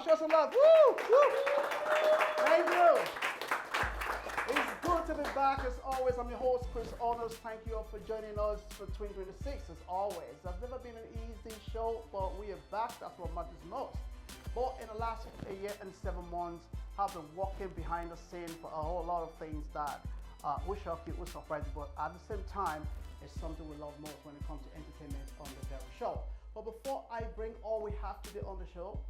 show some love. Woo! Woo! Thank you. It's good to be back as always. I'm your host, Chris Honors. Thank you all for joining us for 2026 as always. There's never been an easy show, but we are back. That's what matters most. But in the last a year and 7 months, I've been walking behind the scene for a whole lot of things that will shock you, will surprise you, but at the same time, it's something we love most when it comes to entertainment on the very show. But before I bring all we have today on the show,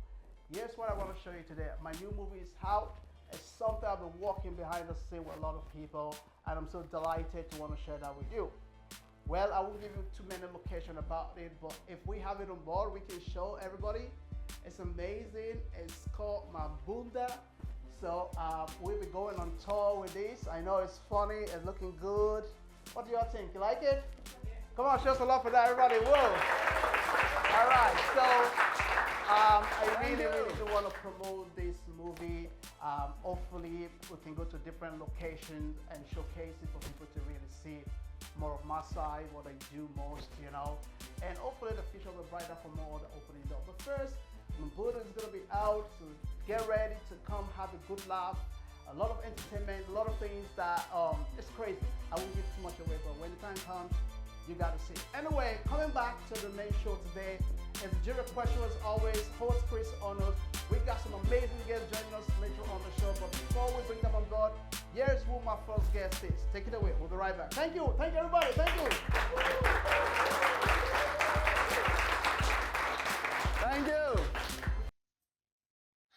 here's what I want to show you today. My new movie is out. It's something I've been walking behind the scene with a lot of people, and I'm so delighted to want to share that with you. Well, I won't give you too many locations about it, but if we have it on board, we can show everybody. It's amazing. It's called Mabunda. So we'll be going on tour with this. I know it's funny, it's looking good. What do y'all think? You like it? Come on, show some love for that, everybody. Whoa. All right, so I really do want to promote this movie. Hopefully we can go to different locations and showcase it for people to really see more of my side, what I do most, you know. And hopefully the future will be brighter for more other opening doors. But first, Mabunda is going to be out, so get ready to come have a good laugh. A lot of entertainment, a lot of things that it's crazy. I won't give too much away, but when the time comes, you gotta see. Anyway, coming back to the main show today, as a jury question as always, host Chris Honors. We got some amazing guests joining us later on the show, but before we bring them on board, here's who my first guest is. Take it away, we'll be right back. Thank you everybody, thank you. Thank you.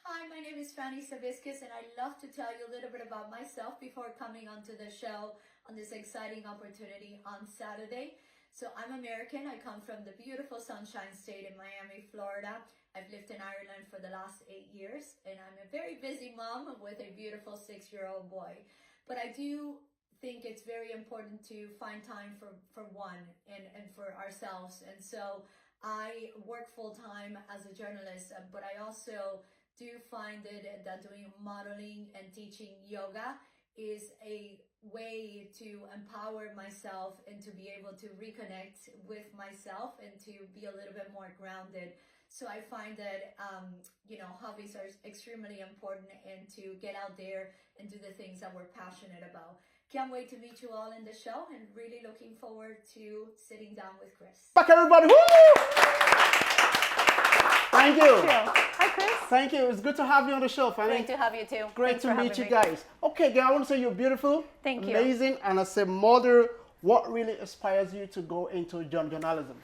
Hi, my name is Fanny Savickis, and I'd love to tell you a little bit about myself before coming onto the show on this exciting opportunity on Saturday. So I'm American. I come from the beautiful Sunshine State in Miami, Florida. I've lived in Ireland for the last 8 years, and I'm a very busy mom with a beautiful 6-year-old boy. But I do think it's very important to find time for one and for ourselves. And so I work full-time as a journalist, but I also do find it that doing modeling and teaching yoga is a way to empower myself and to be able to reconnect with myself and to be a little bit more grounded. So I find that, hobbies are extremely important, and to get out there and do the things that we're passionate about. Can't wait to meet you all in the show, and really looking forward to sitting down with Chris. Back everybody, woo! Thank you. Hi, Chris. Thank you. It's good to have you on the show, Fanny. Great to have you too. Great to meet you guys. Okay, girl, I want to say you're beautiful. Thank you. Amazing. And as a mother, what really inspires you to go into journalism?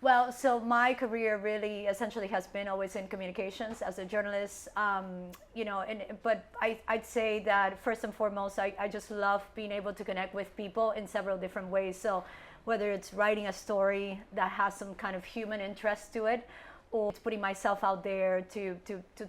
Well, so my career really essentially has been always in communications as a journalist, but I'd say that first and foremost, I just love being able to connect with people in several different ways. So whether it's writing a story that has some kind of human interest to it, or putting myself out there to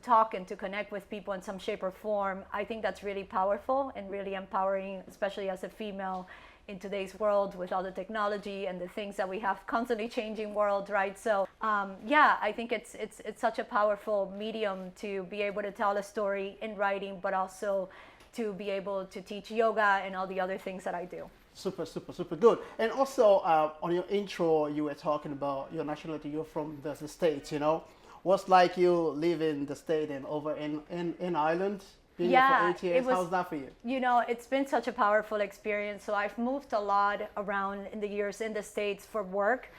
talk and to connect with people in some shape or form, I think that's really powerful and really empowering, especially as a female in today's world with all the technology and the things that we have constantly changing world, right? So I think it's such a powerful medium to be able to tell a story in writing, but also to be able to teach yoga and all the other things that I do. Super, super, super good. And also on your intro, you were talking about your nationality. You're from the States, you know. What's like you live in the States and over in Ireland? Being here for 8 years, how's that for you? You know, it's been such a powerful experience. So I've moved a lot around in the years in the States for work,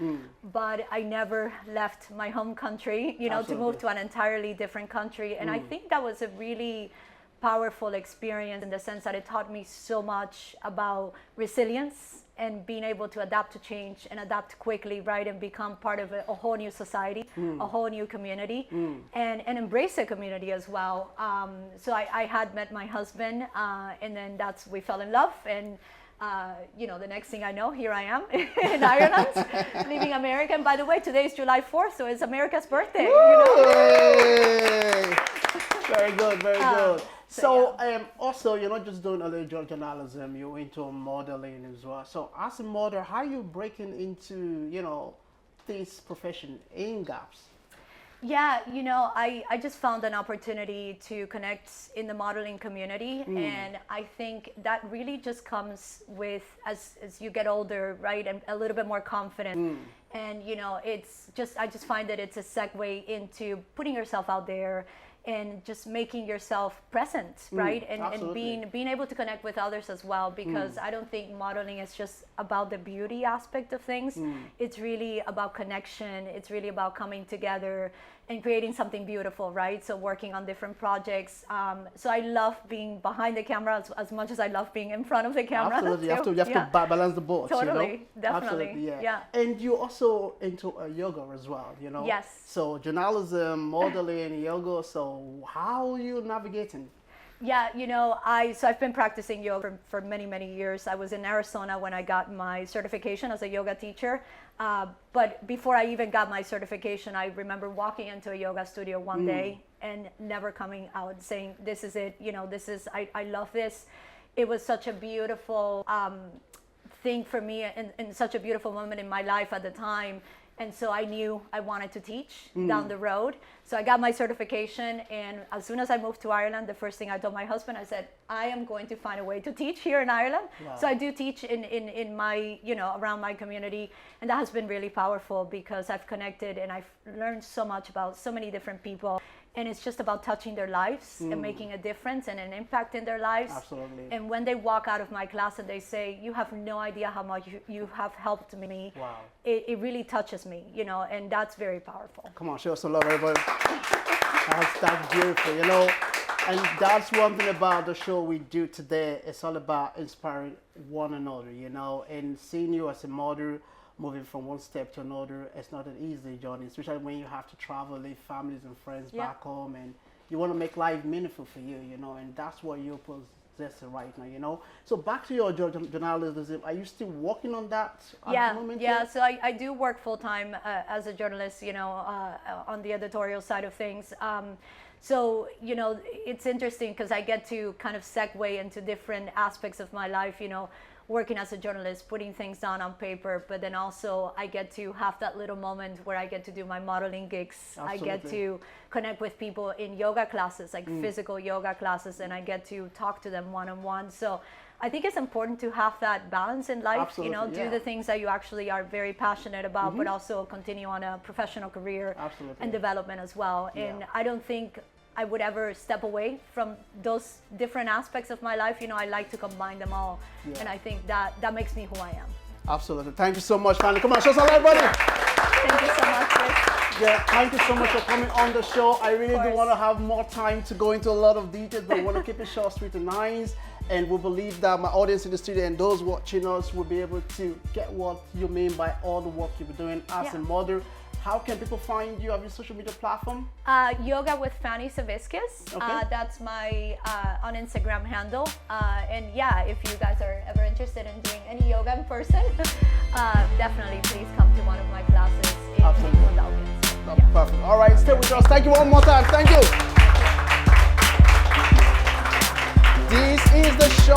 but I never left my home country, to move to an entirely different country. And I think that was a really powerful experience in the sense that it taught me so much about resilience and being able to adapt to change and adapt quickly, right, and become part of a whole new society, a whole new community, and embrace a community as well. So I had met my husband, and then we fell in love, and the next thing I know, here I am in Ireland, leaving America. And by the way, today is July 4th, so it's America's birthday. Very good, very good. So also, you're not just doing a little journalism, you're into modeling as well. So as a model, how are you breaking into, this profession in gaps? Yeah, I just found an opportunity to connect in the modeling community. And I think that really just comes with, as you get older, right, and a little bit more confident. And, I just find that it's a segue into putting yourself out there, and just making yourself present, right? And absolutely. being able to connect with others as well, because I don't think modeling is just about the beauty aspect of things. It's really about connection. It's really about coming together and creating something beautiful, right? So working on different projects. So I love being behind the camera as much as I love being in front of the camera. Absolutely, you have to, Yeah. balance the both. Totally, you know? definitely, Absolutely, yeah. yeah. And you're also into yoga as well, you know? Yes. So journalism, modeling, yoga. So how are you navigating? Yeah, so I've been practicing yoga for many, many years. I was in Arizona when I got my certification as a yoga teacher. But before I even got my certification, I remember walking into a yoga studio one day and never coming out saying, this is it, I love this. It was such a beautiful thing for me and such a beautiful moment in my life at the time. And so I knew I wanted to teach down the road. So I got my certification, and as soon as I moved to Ireland, the first thing I told my husband, I said, I am going to find a way to teach here in Ireland. Wow. So I do teach in my, around my community, and that has been really powerful because I've connected and I've learned so much about so many different people. And it's just about touching their lives and making a difference and an impact in their lives. Absolutely. And when they walk out of my class and they say, you have no idea how much you have helped me, Wow. it really touches me, and that's very powerful. Come on, show some love, everybody. That's beautiful, And that's one thing about the show we do today. It's all about inspiring one another, and seeing you as a model, moving from one step to another. It's not an easy journey, especially when you have to travel, leave families and friends back home, and you want to make life meaningful for you, and that's what you're possessing right now, So back to your journalism, are you still working on that at the moment? Yeah, so I do work full-time as a journalist, on the editorial side of things. So, it's interesting because I get to kind of segue into different aspects of my life, working as a journalist, putting things down on paper, but then also I get to have that little moment where I get to do my modeling gigs. Absolutely. I get to connect with people in yoga classes, like physical yoga classes, and I get to talk to them one-on-one. So I think it's important to have that balance in life, Absolutely, do the things that you actually are very passionate about, but also continue on a professional career and development as well. And I don't think I would ever step away from those different aspects of my life. I like to combine them all. And I think that makes me who I am. Absolutely. Thank you so much, Fanny. Come on, show some love, buddy. Thank you so much, Chris. Yeah, thank you so much for coming on the show. I really do want to have more time to go into a lot of details, but I want to keep it short, sweet, and nice. And we believe that my audience in the studio and those watching us will be able to get what you mean by all the work you've been doing as a model. How can people find you on your social media platform? Yoga with Fanny Savickis. Okay. That's my on Instagram handle. And if you guys are ever interested in doing any yoga in person, definitely please come to one of my classes in Philadelphia. Perfect. All right, stay with us. Thank you one more time. Thank you. This is the show.